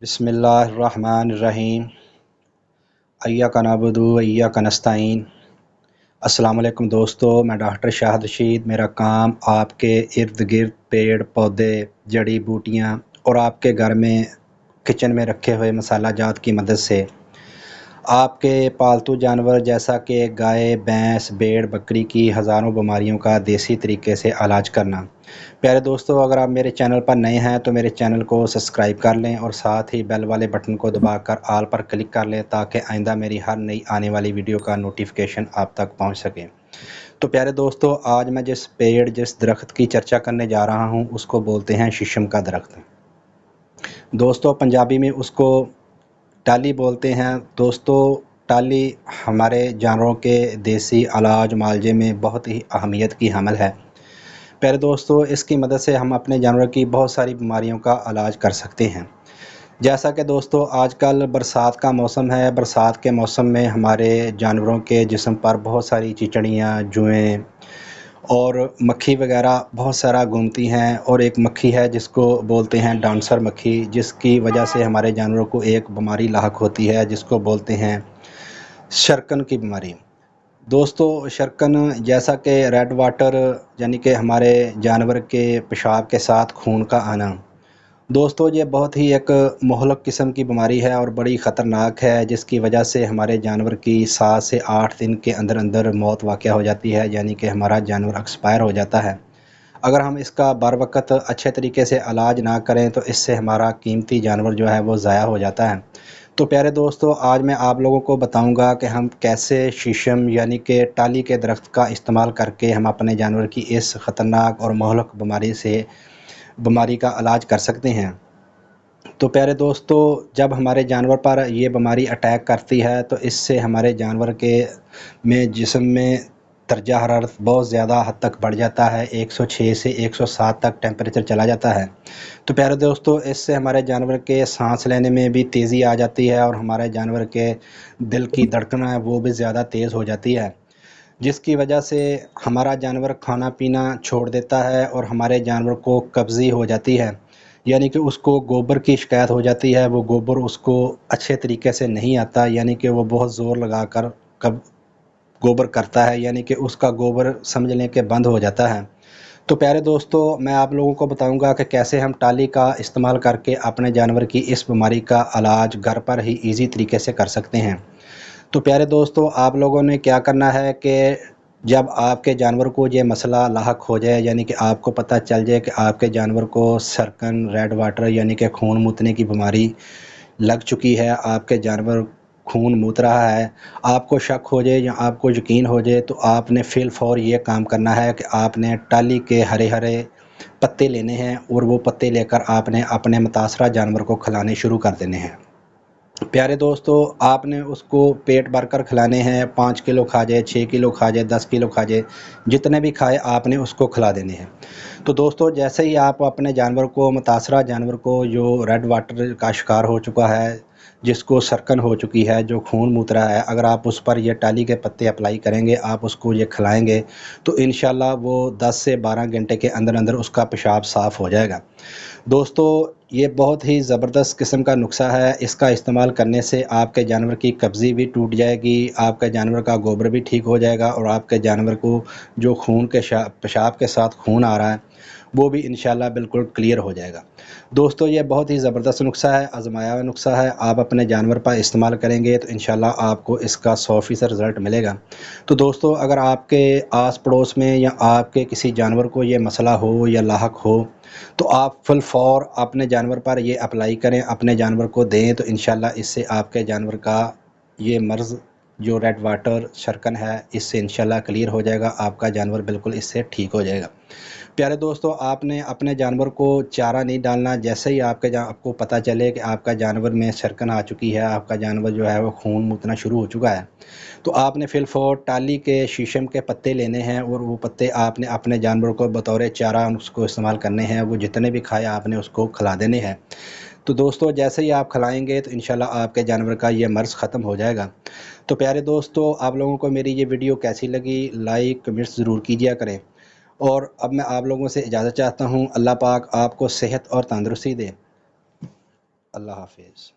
बिस्मिल्लाहिर्रहमानिर्रहीम। इय्याका नअबुदु व इय्याका नस्तईन। अस्सलाम वालेकुम दोस्तों, मैं डॉक्टर शाहिद रशीद। मेरा काम आपके इर्द गिर्द पेड़ पौधे, जड़ी बूटियाँ और आपके घर में किचन में रखे हुए मसाला जात की मदद से आपके पालतू जानवर जैसा कि गाय, भैंस, भेड़, बकरी की हज़ारों बीमारियों का देसी तरीके से इलाज करना। प्यारे दोस्तों, अगर आप मेरे चैनल पर नए हैं तो मेरे चैनल को सब्सक्राइब कर लें और साथ ही बेल वाले बटन को दबाकर आल पर क्लिक कर लें ताकि आइंदा मेरी हर नई आने वाली वीडियो का नोटिफिकेशन आप तक पहुंच सके। तो प्यारे दोस्तों, आज मैं जिस दरख्त की चर्चा करने जा रहा हूं उसको बोलते हैं शीशम का दरख्त। दोस्तों, पंजाबी में उसको टाली बोलते हैं। दोस्तों, टाली हमारे जानवरों के देसी इलाज मुआवजे में बहुत ही अहमियत की हामिल है। प्यारे दोस्तों, इसकी मदद से हम अपने जानवरों की बहुत सारी बीमारियों का इलाज कर सकते हैं। जैसा कि दोस्तों आजकल बरसात का मौसम है। बरसात के मौसम में हमारे जानवरों के जिस्म पर बहुत सारी चिचड़ियाँ, जुएँ और मक्खी वगैरह बहुत सारा घूमती हैं। और एक मक्खी है जिसको बोलते हैं डांसर मक्खी, जिसकी वजह से हमारे जानवरों को एक बीमारी लाहक होती है जिसको बोलते हैं शरकन की बीमारी। दोस्तों, शरकन जैसा कि रेड वाटर यानी कि हमारे जानवर के पेशाब के साथ खून का आना, दोस्तों ये बहुत ही एक मुहलक किस्म की बीमारी है और बड़ी ख़तरनाक है, जिसकी वजह से हमारे जानवर की 7 से 8 दिन के अंदर अंदर मौत वाक़या हो जाती है, यानी कि हमारा जानवर एक्सपायर हो जाता है। अगर हम इसका बर वक़्त अच्छे तरीके से इलाज ना करें तो इससे हमारा कीमती जानवर जो है वो ज़ाया हो जाता है। तो प्यारे दोस्तों, आज मैं आप लोगों को बताऊंगा कि हम कैसे शीशम यानी कि टाली के दरख्त का इस्तेमाल करके हम अपने जानवर की इस ख़तरनाक और मुहलक बीमारी का इलाज कर सकते हैं। तो प्यारे दोस्तों, जब हमारे जानवर पर ये बीमारी अटैक करती है तो इससे हमारे जानवर के जिस्म में दर्जा हरारत बहुत ज़्यादा हद तक बढ़ जाता है। 106 से 107 तक टेम्परेचर चला जाता है। तो प्यारे दोस्तों, इससे हमारे जानवर के सांस लेने में भी तेज़ी आ जाती है और हमारे जानवर के दिल की धड़कन है वो भी ज़्यादा तेज़ हो जाती है, जिसकी वजह से हमारा जानवर खाना पीना छोड़ देता है और हमारे जानवर को कब्ज़ी हो जाती है, यानी कि उसको गोबर की शिकायत हो जाती है। वो गोबर उसको अच्छे तरीके से नहीं आता, यानी कि वो बहुत ज़ोर लगा कर कब गोबर करता है, यानी कि उसका गोबर समझ लें कि बंद हो जाता है। तो प्यारे दोस्तों, मैं आप लोगों को बताऊंगा कि कैसे हम टाली का इस्तेमाल करके अपने जानवर की इस बीमारी का इलाज घर पर ही ईज़ी तरीके से कर सकते हैं। तो प्यारे दोस्तों, आप लोगों ने क्या करना है कि जब आपके जानवर को ये मसला लाहक हो जाए, यानी कि आपको पता चल जाए कि आपके जानवर को सरकन रेड वाटर यानी कि खून मूतने की बीमारी लग चुकी है, आपके जानवर खून मूत रहा है, आपको शक हो जाए या आपको यकीन हो जाए, तो आपने फिल फौर ये काम करना है कि आपने टाली के हरे हरे पत्ते लेने हैं और वो पत्ते लेकर आपने अपने मुतासरा जानवर को खिलाने शुरू कर देने हैं। प्यारे दोस्तों, आपने उसको पेट भर कर खिलाने हैं। 5 किलो खा जाए, 6 किलो खा जाए, 10 किलो खा जाए, जितने भी खाए आपने उसको खिला देने हैं। तो दोस्तों, जैसे ही आप अपने जानवर को मुतासरा जानवर को जो रेड वाटर का शिकार हो चुका है, जिसको सरकन हो चुकी है, जो खून मूत रहा है, अगर आप उस पर ये टाली के पत्ते अप्लाई करेंगे, आप उसको ये खिलाएंगे तो इंशाल्लाह वो 10 से 12 घंटे के अंदर अंदर उसका पेशाब साफ़ हो जाएगा। दोस्तों, ये बहुत ही ज़बरदस्त किस्म का नुस्खा है। इसका इस्तेमाल करने से आपके जानवर की कब्ज़ी भी टूट जाएगी, आपके जानवर का गोबर भी ठीक हो जाएगा और आपके जानवर को जो खून के पेशाब के साथ खून आ रहा है वो भी इंशाल्लाह बिल्कुल क्लियर हो जाएगा। दोस्तों, ये बहुत ही ज़बरदस्त नुस्खा है, आज़माया हुआ नुस्खा है। आप अपने जानवर पर इस्तेमाल करेंगे तो इंशाल्लाह आपको इसका 100% रिज़ल्ट मिलेगा। तो दोस्तों, अगर आपके आस पड़ोस में या आपके किसी जानवर को ये मसला हो या लाहक हो तो आप फुल फौर अपने जानवर पर ये अप्लाई करें, अपने जानवर को दें, तो इंशाल्लाह इससे आपके जानवर का ये मर्ज़ जो रेड वाटर शरकन है इससे इंशाल्लाह क्लियर हो जाएगा। आपका जानवर बिल्कुल इससे ठीक हो जाएगा। प्यारे दोस्तों, आपने अपने जानवर को चारा नहीं डालना। जैसे ही आपको पता चले कि आपका जानवर में शरकन आ चुकी है, आपका जानवर जो है वो खून मूतना शुरू हो चुका है, तो आपने फिलफौर टाली के शीशम के पत्ते लेने हैं और वो पत्ते आपने अपने जानवर को बतौर चारा उसको इस्तेमाल करने हैं। वो जितने भी खाए आपने उसको खिला देने हैं। तो दोस्तों, जैसे ही आप खिलाएंगे तो इंशाल्लाह आपके जानवर का ये मर्ज़ ख़त्म हो जाएगा। तो प्यारे दोस्तों, आप लोगों को मेरी ये वीडियो कैसी लगी, लाइक कमेंट्स ज़रूर कीजिए करें। और अब मैं आप लोगों से इजाज़त चाहता हूँ। अल्लाह पाक आपको सेहत और तंदुरुस्ती दे। اللہ حافظ.